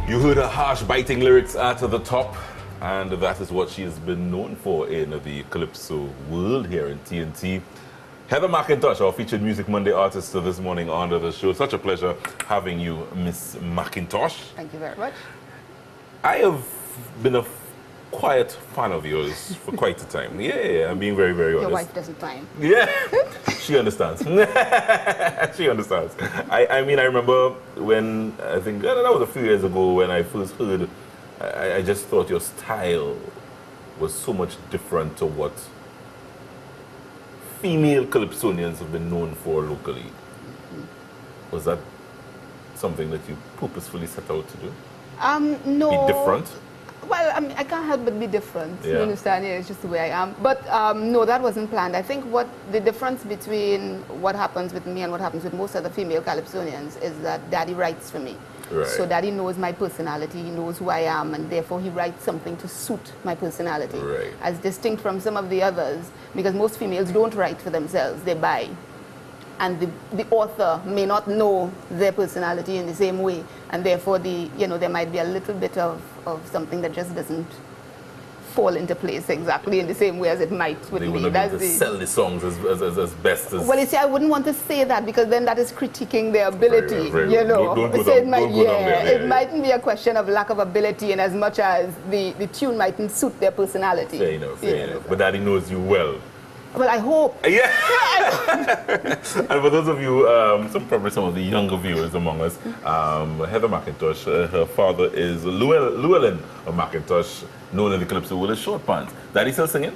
You heard her harsh, biting lyrics at the top, and that is what she has been known for in the Calypso world here in TNT. Heather Mac Intosh, our featured Music Monday artist this morning on the show. Such a pleasure having you, Miss Mac Intosh. Thank you very much. I have been a quiet fan of yours for quite a time. Yeah, I'm being very, very honest. Your wife doesn't mind. Yeah, she understands. She understands. I mean, I remember when, I think that was a few years ago when I first heard, I just thought your style was so much different to what female calypsonians have been known for locally. Was that something that you purposefully set out to do? No. Be different? Well, I mean, I can't help but be different. Yeah. You understand? Yeah, it's just the way I am. But no, that wasn't planned. I think what the difference between what happens with me and what happens with most other female calypsonians is that Daddy writes for me. Right. So Daddy knows my personality, he knows who I am, and therefore he writes something to suit my personality. Right. As distinct from some of the others, because most females don't write for themselves, they buy. And the author may not know their personality in the same way, and therefore there might be a little bit of something that just doesn't fall into place exactly in the same way as it might with They me. wouldn't be able to sell the songs as best as... Well, you see, I wouldn't want to say that because then that is critiquing their ability, Very you know. Don't go So down there. it mightn't be a question of lack of ability in as much as the tune mightn't suit their personality. Fair enough. But Daddy knows you well. Well, I hope. Yeah. And for those of you, probably some of the younger viewers among us, Heather Mac Intosh, her father is Llewellyn Mac Intosh, known in the Calypso world as Short Pants. Daddy still singing?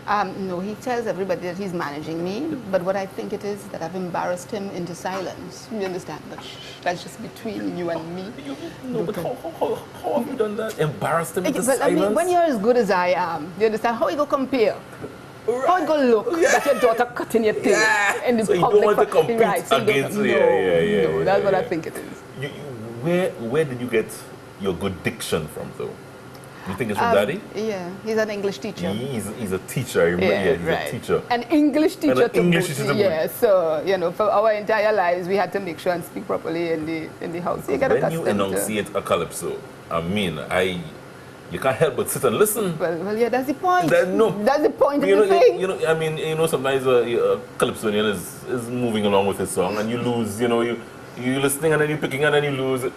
No, he tells everybody that he's managing me, but what I think it is that I've embarrassed him into silence. You understand? But that's just between you and me. No, but how have you done that? Embarrassed him into Well, silence? I mean, when you're as good as I am, you understand? How you go compare? How it go look that your daughter cutting your thing in the so you public? don't want to compete so against... No, that's what I think it is. Where did you get your good diction from, though? You think it's from Daddy? Yeah, he's an English teacher. He's a teacher. I remember, he's a teacher. An English teacher. English teacher. Yeah, so, for our entire lives, we had to make sure and speak properly in the house. You get when you enunciate a calypso, I mean, you can't help but sit and listen. Well, yeah, that's the point. No. That's the point of the thing. Sometimes a calypsonian is moving along with his song and you lose, you're listening and then you're picking and then you lose.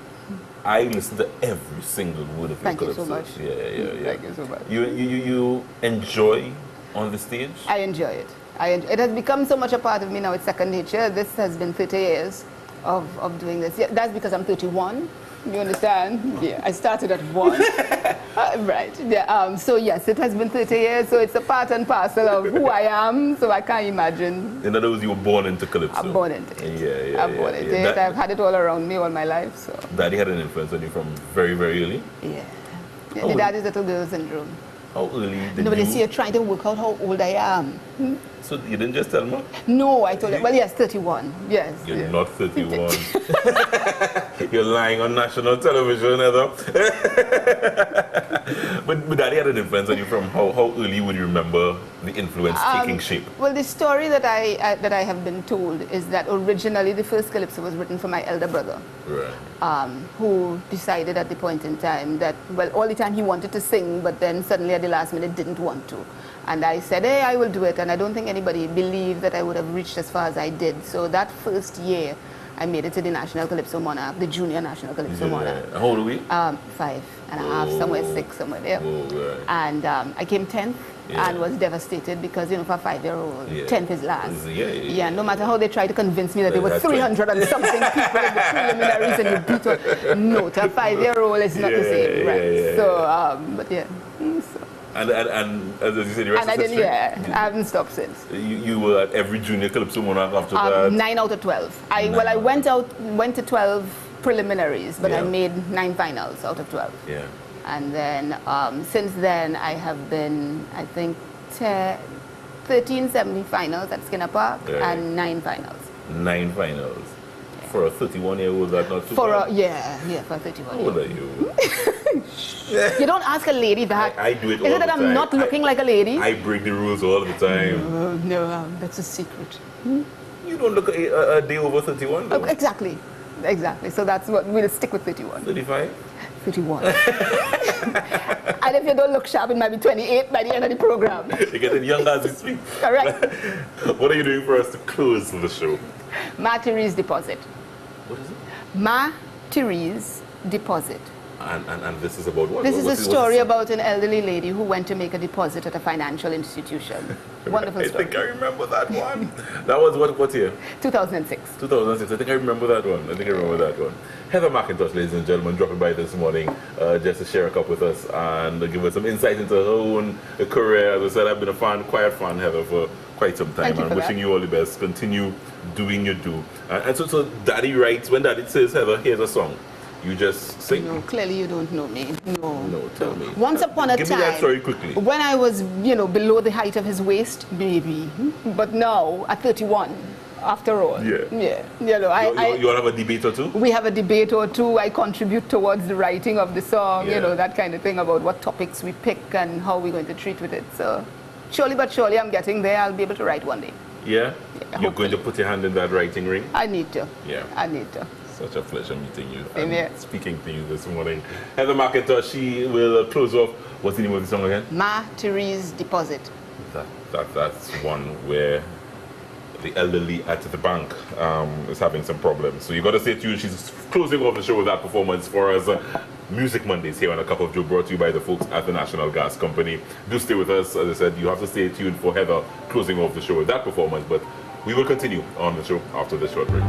I listen to every single word of your calypso. Thank you so much. Yeah. Thank you so much. You enjoy on the stage? I enjoy it. It has become so much a part of me now, it's second nature. This has been 30 years of doing this. Yeah, that's because I'm 31. You understand? Yeah, I started at 1. Right. Yeah, so yes, it has been 30 years, so it's a part and parcel of who I am, so I can't imagine. In other words, you were born into calypso. I'm born into it. Yeah. I'm born into it. I've had it all around me all my life, so. Daddy had an influence on you from very, very early? Yeah. The daddy's little girl syndrome. How early did you... No, but you see, you're trying to work out how old I am. So you didn't just tell me? No, I told you. Well, yes, 31. Yes. You're not 31. You're lying on national television, Heather. But Daddy had an influence on you from how early would you remember the influence taking shape? Well, the story that I have been told is that originally the first calypso was written for my elder brother. Right. Who decided at the point in time that, well, all the time he wanted to sing, but then suddenly at the last minute didn't want to. And I said, hey, I will do it. And I don't think anybody believed that I would have reached as far as I did. So that first year, I made it to the National Calypso Monarch, the Junior National Calypso Monarch. How old are we? 5 and a half, somewhere 6, somewhere there. Right. And I came 10th and was devastated because, for a 5-year-old, 10th is last. Yeah, no matter how they try to convince me that there were 300 and something people in the preliminaries and you beat her. No, to a 5-year-old, it's not the same, right? So, but yeah. So. And as you said, the rest and I didn't, I haven't stopped since. You were at every junior Calypso Monarch after that? 9 out of 12. I went to 12 preliminaries, but I made 9 finals out of 12. Yeah. And then since then, I have been, I think, 13 semi-finals at Skinner Park and 9 finals. 9 finals. For a 31-year-old, that not too bad? Yeah, for a 31-year-old. How old are you? You don't ask a lady that. I do it all Is the it that time. I'm not looking like a lady? I break the rules all the time. No, that's a secret. You don't look a day over 31, though. Exactly. So that's what we'll stick with 31. 35? 31. And if you don't look sharp, it might be 28 by the end of the program. You're getting younger as we speak. Correct. What are you doing for us to close the show? Ma Therese deposit. What is it? Ma Therese deposit. And this is about what? This is a What's story about an elderly lady who went to make a deposit at a financial institution. Wonderful story. I think I remember that one. That was what year? 2006. 2006. I think I remember that one. Heather Mac Intosh, ladies and gentlemen, dropping by this morning just to share a cup with us and give us some insight into her own career. As I said, I've been a quiet fan, Heather, for quite some time. I'm wishing you all the best. Continue doing your do. And so Daddy writes, when Daddy says, Heather, here's a song, you just sing. No, clearly you don't know me. No, tell me. Once upon a Give time, me that story quickly. when I was, below the height of his waist, maybe. But now, at 31, after all. Yeah. You all have a debate or two? We have a debate or two. I contribute towards the writing of the song, Yeah. that kind of thing about what topics we pick and how we're going to treat with it. So, surely but surely, I'm getting there. I'll be able to write one day. Yeah? You're hopefully. going to put your hand in that writing ring? I need to. Yeah. I need to. Such a pleasure meeting you Same here. and speaking to you this morning. Heather Mac Intosh, she will close off. What's the name of the song again? Ma Therese deposit. That's one where the elderly at the bank is having some problems. So you got to stay tuned. She's closing off the show with that performance for us. Music Mondays here on A Cup of Joe, brought to you by the folks at the National Gas Company. Do stay with us. As I said, you have to stay tuned for Heather closing off the show with that performance. But we will continue on the show after this short break.